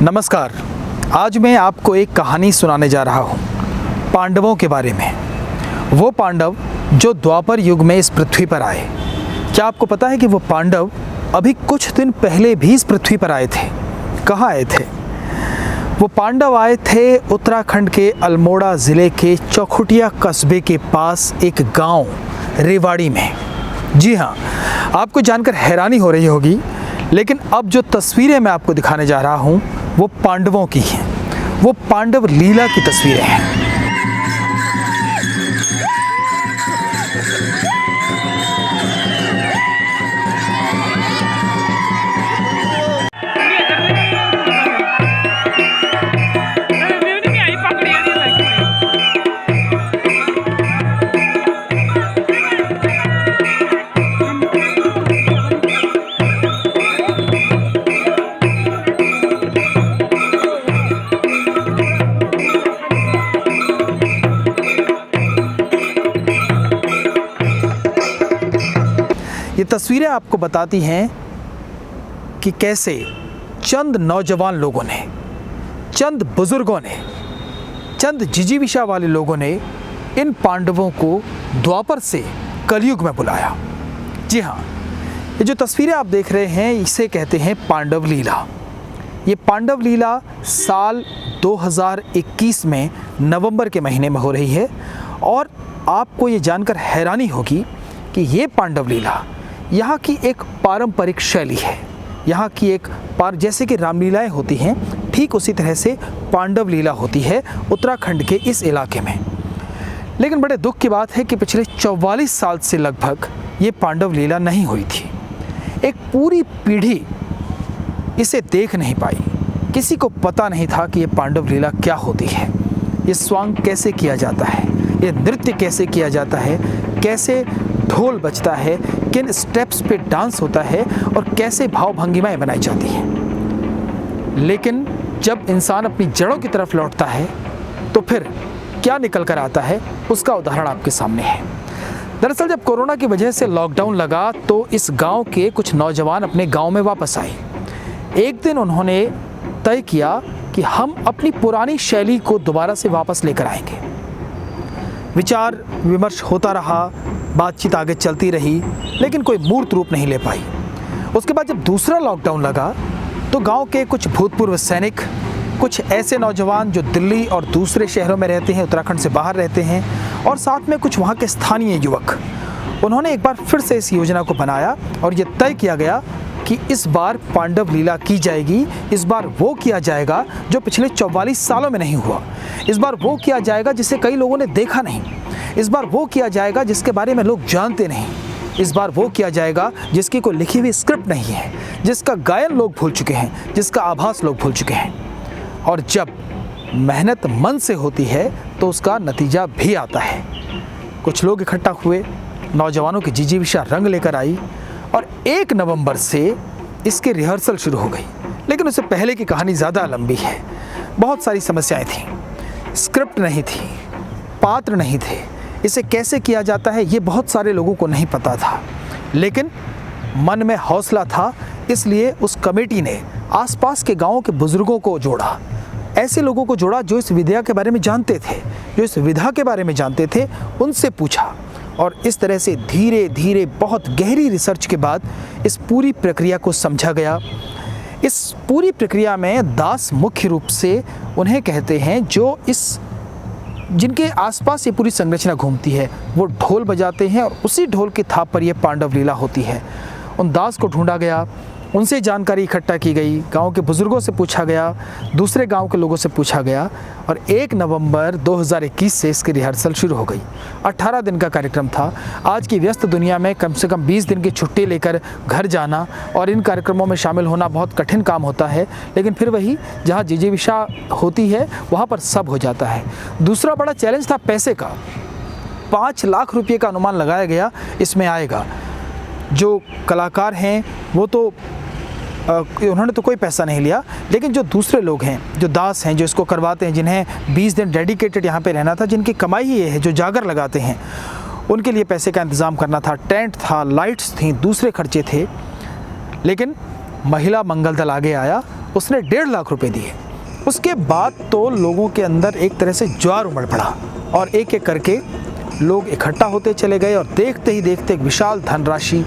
नमस्कार। आज मैं आपको एक कहानी सुनाने जा रहा हूँ पांडवों के बारे में। वो पांडव जो द्वापर युग में इस पृथ्वी पर आए। क्या आपको पता है कि वो पांडव अभी कुछ दिन पहले भी इस पृथ्वी पर आए थे? कहाँ आए थे? वो पांडव आए थे उत्तराखंड के अल्मोड़ा ज़िले के चौखुटिया कस्बे के पास एक गांव रेवाड़ी में। जी हाँ, आपको जानकर हैरानी हो रही होगी, लेकिन अब जो तस्वीरें मैं आपको दिखाने जा रहा हूँ वो पांडवों की हैं। वो पांडव लीला की तस्वीरें हैं। ये तस्वीरें आपको बताती हैं कि कैसे चंद नौजवान लोगों ने, चंद बुजुर्गों ने, चंद जिजीविषा वाले लोगों ने इन पांडवों को द्वापर से कलयुग में बुलाया। जी हाँ, ये जो तस्वीरें आप देख रहे हैं इसे कहते हैं पांडव लीला। ये पांडव लीला साल 2021 में नवंबर के महीने में हो रही है। और आपको ये जानकर हैरानी होगी कि ये पांडव लीला यहाँ की एक पारंपरिक शैली है। यहाँ की एक जैसे कि रामलीलाएँ होती हैं, ठीक उसी तरह से पांडव लीला होती है उत्तराखंड के इस इलाके में। लेकिन बड़े दुख की बात है कि पिछले 44 साल से लगभग ये पांडव लीला नहीं हुई थी। एक पूरी पीढ़ी इसे देख नहीं पाई। किसी को पता नहीं था कि ये पांडव लीला क्या होती है, ये स्वांग कैसे किया जाता है, ये नृत्य कैसे किया जाता है, कैसे ढोल बजता है, किन स्टेप्स पे डांस होता है और कैसे भाव भंगिमाएं बनाई जाती हैं। लेकिन जब इंसान अपनी जड़ों की तरफ लौटता है तो फिर क्या निकल कर आता है, उसका उदाहरण आपके सामने है। दरअसल जब कोरोना की वजह से लॉकडाउन लगा तो इस गांव के कुछ नौजवान अपने गांव में वापस आए। एक दिन उन्होंने तय किया कि हम अपनी पुरानी शैली को दोबारा से वापस लेकर आएंगे। विचार विमर्श होता रहा, बातचीत आगे चलती रही, लेकिन कोई मूर्त रूप नहीं ले पाई। उसके बाद जब दूसरा लॉकडाउन लगा तो गांव के कुछ भूतपूर्व सैनिक, कुछ ऐसे नौजवान जो दिल्ली और दूसरे शहरों में रहते हैं, उत्तराखंड से बाहर रहते हैं, और साथ में कुछ वहाँ के स्थानीय युवक, उन्होंने एक बार फिर से इस योजना को बनाया और ये तय किया गया कि इस बार पांडव लीला की जाएगी। इस बार वो किया जाएगा जो पिछले 44 सालों में नहीं हुआ। इस बार वो किया जाएगा जिसे कई लोगों ने देखा नहीं। इस बार वो किया जाएगा जिसके बारे में लोग जानते नहीं। इस बार वो किया जाएगा जिसकी कोई लिखी हुई स्क्रिप्ट नहीं है, जिसका गायन लोग भूल चुके हैं, जिसका आभास लोग भूल चुके हैं। और जब मेहनत मन से होती है तो उसका नतीजा भी आता है। कुछ लोग इकट्ठा हुए, नौजवानों की जिजीविषा रंग लेकर आई और 1 नवंबर से इसकी रिहर्सल शुरू हो गई। लेकिन उससे पहले की कहानी ज़्यादा लंबी है। बहुत सारी समस्याएं थीं, स्क्रिप्ट नहीं थी, पात्र नहीं थे, इसे कैसे किया जाता है ये बहुत सारे लोगों को नहीं पता था। लेकिन मन में हौसला था, इसलिए उस कमेटी ने आसपास के गांवों के बुजुर्गों को जोड़ा, ऐसे लोगों को जोड़ा जो इस विधा के बारे में जानते थे, जो इस विधा के बारे में जानते थे, उनसे पूछा। और इस तरह से धीरे धीरे बहुत गहरी रिसर्च के बाद इस पूरी प्रक्रिया को समझा गया। इस पूरी प्रक्रिया में दास मुख्य रूप से उन्हें कहते हैं जो जिनके आसपास ये पूरी संरचना घूमती है। वो ढोल बजाते हैं और उसी ढोल की थाप पर यह पांडव लीला होती है। उन दास को ढूंढा गया, उनसे जानकारी इकट्ठा की गई, गांव के बुजुर्गों से पूछा गया, दूसरे गांव के लोगों से पूछा गया और 1 नवंबर 2021 से इसकी रिहर्सल शुरू हो गई। 18 दिन का कार्यक्रम था। आज की व्यस्त दुनिया में कम से कम 20 दिन की छुट्टी लेकर घर जाना और इन कार्यक्रमों में शामिल होना बहुत कठिन काम होता है। लेकिन फिर वही, जहाँ जिजीविषा होती है वहाँ पर सब हो जाता है। दूसरा बड़ा चैलेंज था पैसे का। 5 लाख रुपये का अनुमान लगाया गया इसमें आएगा। जो कलाकार हैं वो तो उन्होंने तो कोई पैसा नहीं लिया, लेकिन जो दूसरे लोग हैं, जो दास हैं, जो इसको करवाते हैं, जिन्हें 20 दिन डेडिकेटेड यहाँ पे रहना था, जिनकी कमाई ही ये है, जो जागर लगाते हैं, उनके लिए पैसे का इंतज़ाम करना था। टेंट था, लाइट्स थी, दूसरे खर्चे थे। लेकिन महिला मंगल दल आगे आया, उसने 1.5 लाख रुपए दिए। उसके बाद तो लोगों के अंदर एक तरह से ज्वार उमड़ पड़ा और एक एक करके लोग इकट्ठा होते चले गए और देखते ही देखते एक विशाल धनराशि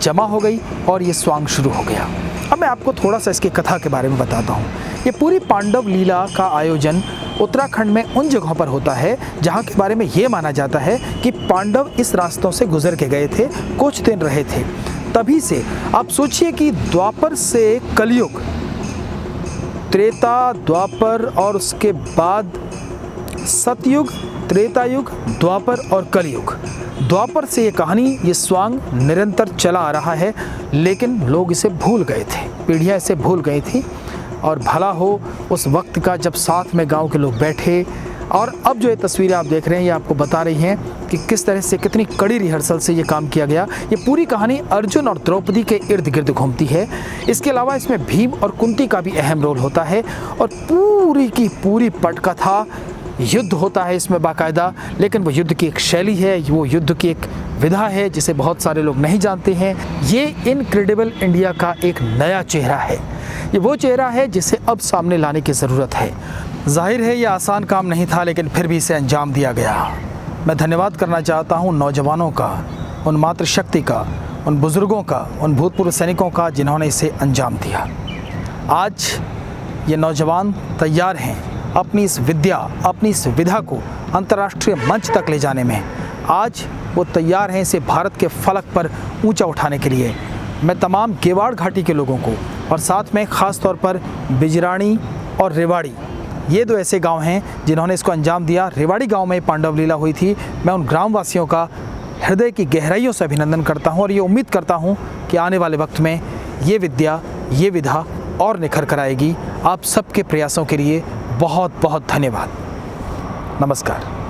जमा हो गई और ये स्वांग शुरू हो गया। अब मैं आपको थोड़ा सा इसकी कथा के बारे में बताता हूँ। ये पूरी पांडव लीला का आयोजन उत्तराखंड में उन जगहों पर होता है जहाँ के बारे में ये माना जाता है कि पांडव इस रास्तों से गुजर के गए थे, कुछ दिन रहे थे। तभी से आप सोचिए कि द्वापर से कलयुग, त्रेता, द्वापर और उसके बाद सतयुग, त्रेता युग, द्वापर और कलयुग। द्वापर से ये कहानी, ये स्वांग निरंतर चला आ रहा है, लेकिन लोग इसे भूल गए थे, पीढ़ियाँ इसे भूल गई थी। और भला हो उस वक्त का जब साथ में गांव के लोग बैठे। और अब जो ये तस्वीरें आप देख रहे हैं ये आपको बता रही हैं कि किस तरह से, कितनी कड़ी रिहर्सल से ये काम किया गया। ये पूरी कहानी अर्जुन और द्रौपदी के इर्द गिर्द घूमती है। इसके अलावा इसमें भीम और कुंती का भी अहम रोल होता है और पूरी की पूरी पटकथा, युद्ध होता है इसमें बाकायदा। लेकिन वो युद्ध की एक शैली है, वो युद्ध की एक विधा है जिसे बहुत सारे लोग नहीं जानते हैं। ये इनक्रेडिबल इंडिया का एक नया चेहरा है। ये वो चेहरा है जिसे अब सामने लाने की ज़रूरत है। जाहिर है ये आसान काम नहीं था, लेकिन फिर भी इसे अंजाम दिया गया। मैं धन्यवाद करना चाहता हूँ नौजवानों का, उन मातृशक्ति का, उन बुज़ुर्गों का, उन भूतपूर्व सैनिकों का जिन्होंने इसे अंजाम दिया। आज ये नौजवान तैयार हैं अपनी इस विद्या, अपनी इस विधा को अंतर्राष्ट्रीय मंच तक ले जाने में। आज वो तैयार हैं इसे भारत के फलक पर ऊंचा उठाने के लिए। मैं तमाम गेवाड़ घाटी के लोगों को और साथ में ख़ास तौर पर बिजराणी और रेवाड़ी, ये दो ऐसे गांव हैं जिन्होंने इसको अंजाम दिया। रेवाड़ी गांव में पांडव लीला हुई थी। मैं उन ग्रामवासियों का हृदय की गहराइयों से अभिनंदन करता हूं और ये उम्मीद करता हूं कि आने वाले वक्त में ये विद्या, ये विधा और निखर कर आएगी। आप सबके प्रयासों के लिए बहुत बहुत धन्यवाद। नमस्कार।